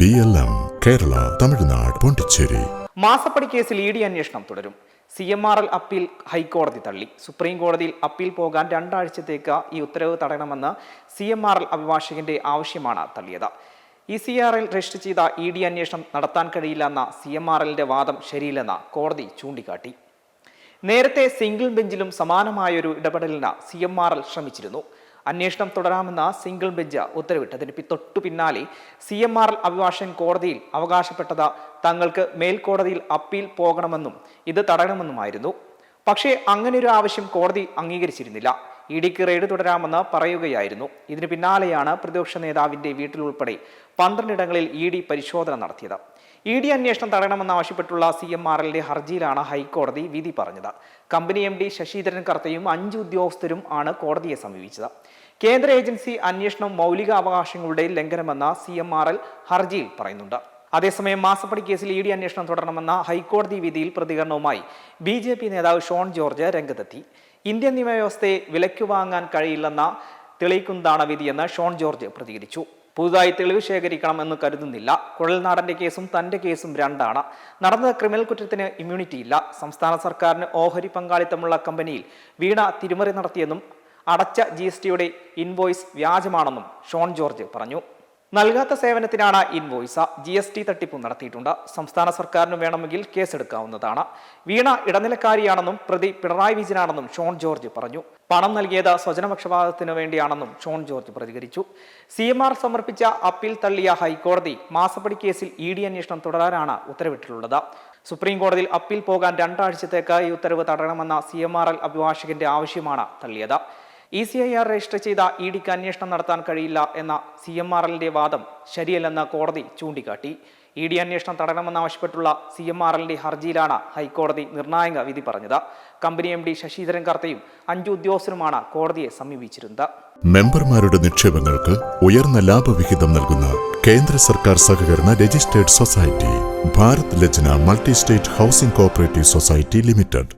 BLM Kerala, Tamil Nadu, Pondicherry. മാസപ്പടി കേസിൽ ED അന്വേഷണം തുടരും. CMRL അപ്പീൽ ഹൈക്കോടതി തള്ളി. സുപ്രീം കോടതിയിൽ അപ്പീൽ പോകാൻ 2 ആഴ്ചത്തേക്ക് ഈ ഉത്തരവ് തടയണമെന്ന് CMRL അഭിഭാഷകന്റെ ആവശ്യമാണ് തള്ളിയത്. ECRL രജിസ്റ്റർ ചെയ്ത ED അന്വേഷണം നടത്താൻ കഴിയില്ലെന്ന CMRLന്റെ വാദം ശരിയില്ലെന്ന് കോടതി ചൂണ്ടിക്കാട്ടി. നേരത്തെ സിംഗിൾ ബെഞ്ചിലും സമാനമായൊരു ഇടപെടലിന് CMRL ശ്രമിച്ചിരുന്നു. അന്വേഷണം തുടരാമെന്ന് സിംഗിൾ ബെഞ്ച് ഉത്തരവിട്ടതിന് തൊട്ടു പിന്നാലെ CMRL അഭിഭാഷകൻ കോടതിയിൽ അവകാശപ്പെട്ടത് തങ്ങൾക്ക് മേൽക്കോടതിയിൽ അപ്പീൽ പോകണമെന്നും ഇത് തടയണമെന്നുമായിരുന്നു. പക്ഷേ അങ്ങനെയൊരു ആവശ്യം കോടതി അംഗീകരിച്ചിരുന്നില്ല. EDക്ക് റെയ്ഡ് തുടരാമെന്ന് പറയുകയായിരുന്നു. ഇതിന് പിന്നാലെയാണ് പ്രതിപക്ഷ നേതാവിന്റെ വീട്ടിലുൾപ്പെടെ 12 ഇടങ്ങളിൽ ED പരിശോധന നടത്തിയത്. ED അന്വേഷണം തടയണമെന്നാവശ്യപ്പെട്ടുള്ള CMRLന്റെ ഹർജിയിലാണ് ഹൈക്കോടതി വിധി പറഞ്ഞത്. കമ്പനി MD ശശിധരൻ കർത്തയും 5 ഉദ്യോഗസ്ഥരും ആണ് കോടതിയെ സമീപിച്ചത്. കേന്ദ്ര ഏജൻസി അന്വേഷണം മൗലിക അവകാശങ്ങളുടെ ലംഘനമെന്ന് CMRL ഹർജിയിൽ പറയുന്നുണ്ട്. അതേസമയം മാസപ്പടി കേസിൽ ED അന്വേഷണം തുടരണമെന്ന ഹൈക്കോടതി വിധിയിൽ പ്രതികരണവുമായി BJP നേതാവ് ഷോൺ ജോർജ് രംഗത്തെത്തി. ഇന്ത്യൻ നിയമവ്യവസ്ഥയെ വിലയ്ക്കു വാങ്ങാൻ കഴിയില്ലെന്ന തെളിയിക്കുന്നതാണ് വിധിയെന്ന് ഷോൺ ജോർജ് പ്രതികരിച്ചു. പുതുതായി തെളിവ് ശേഖരിക്കണമെന്ന് കരുതുന്നില്ല. കുഴൽനാടന്റെ കേസും തന്റെ കേസും 2 ആണ്. നടന്ന ക്രിമിനൽ കുറ്റത്തിന് ഇമ്മ്യൂണിറ്റി ഇല്ല. സംസ്ഥാന സർക്കാരിന് ഓഹരി പങ്കാളിത്തമുള്ള കമ്പനിയിൽ വീണ തിരിമറി നടത്തിയെന്നും അടച്ച GSTയുടെ ഇൻവോയ്സ് വ്യാജമാണെന്നും ഷോൺ ജോർജ് പറഞ്ഞു. നൽകാത്ത സേവനത്തിനാണ് ഇൻവോയ്സ്. GST തട്ടിപ്പ് നടത്തിയിട്ടുണ്ട്. സംസ്ഥാന സർക്കാരിന് വേണമെങ്കിൽ കേസെടുക്കാവുന്നതാണ്. വീണ ഇടനിലക്കാരിയാണെന്നും പ്രതി പിണറായി വിജയനാണെന്നും ഷോൺ ജോർജ് പറഞ്ഞു. പണം നൽകിയത് സ്വജനപക്ഷപാതത്തിന് വേണ്ടിയാണെന്നും ഷോൺ ജോർജ് പ്രതികരിച്ചു. CMRL സമർപ്പിച്ച അപ്പീൽ തള്ളിയ ഹൈക്കോടതി മാസപ്പടി കേസിൽ ED അന്വേഷണം തുടരാനാണ് ഉത്തരവിട്ടിട്ടുള്ളത്. സുപ്രീം കോടതിയിൽ അപ്പീൽ പോകാൻ 2 ആഴ്ചത്തേക്ക് ഈ ഉത്തരവ് തടയണമെന്ന CMRL അഭിഭാഷകന്റെ ആവശ്യമാണ് തള്ളിയത്. ECIR രജിസ്റ്റർ ചെയ്ത EDക്ക് അന്വേഷണം നടത്താൻ കഴിയില്ല എന്ന CMRLന്റെ വാദം ശരിയല്ലെന്ന് കോടതി ചൂണ്ടിക്കാട്ടി. ED അന്വേഷണം തടയണമെന്നാവശ്യപ്പെട്ടുള്ള CMRLന്റെ ഹർജിയിലാണ് ഹൈക്കോടതി നിർണായക വിധി പറഞ്ഞത്. കമ്പനി MD ശശിധരൻ കർത്തയും 5 ഉദ്യോഗസ്ഥരുമാണ് കോടതിയെ സമീപിച്ചിരുന്നത്. മെമ്പർമാരുടെ നിക്ഷേപങ്ങൾക്ക് ഉയർന്ന ലാഭവിഹിതം നൽകുന്ന കേന്ദ്ര സർക്കാർ സഹകരണ registered society Bharat Lajna multi state housing cooperative society limited.